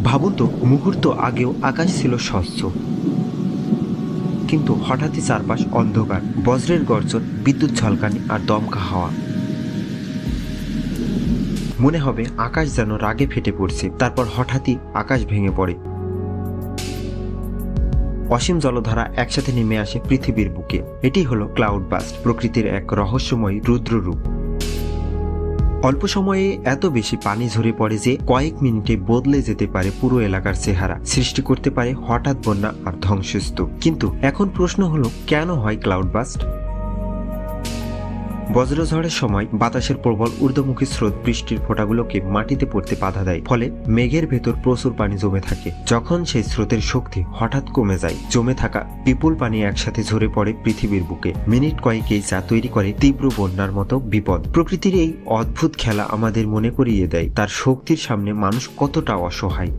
ভাবুন তো, মুহূর্ত আগেও আকাশ ছিল স্বচ্ছ, কিন্তু হঠাৎই চারপাশ অন্ধকার, বজ্রের গর্জন, বিদ্যুৎ ঝলকানি আর দমকা হাওয়া। মনে হবে আকাশ যেন রাগে ফেটে পড়ছে, তারপর হঠাৎই আকাশ ভেঙে পড়ে। অসীম জলধারা একসাথে নেমে আসে পৃথিবীর বুকে। এটি হলো ক্লাউড বাস্ট, প্রকৃতির এক রহস্যময় রুদ্র রূপ। অল্প সময়ে এত বেশি পানি ঝরে পড়ে যে কয়েক মিনিটে বদলে যেতে পারে পুরো এলাকার চেহারা, সৃষ্টি করতে পারে হঠাৎ বন্যা আর ধ্বংসস্তূপ। কিন্তু এখন প্রশ্ন হলো, কেন হয় ক্লাউড বাস্ট? বজ্রঝড়ের সময় বাতাসের প্রবল ঊর্ধ্বমুখী স্রোত বৃষ্টির ফোঁটাগুলোকে মাটিতে পড়তে বাধা দেয়, ফলে মেঘের ভেতর প্রচুর পানি জমে থাকে। যখন সেই স্রোতের শক্তি হঠাৎ কমে যায়, জমে থাকা বিপুল পানি একসাথে ঝরে পড়ে পৃথিবীর বুকে। মিনিট কয়েকেই যা তৈরি করে তীব্র বন্যার মতো বিপদ। প্রকৃতির এই অদ্ভুত খেলা আমাদের মনে করিয়ে দেয় তার শক্তির সামনে মানুষ কতটা অসহায়।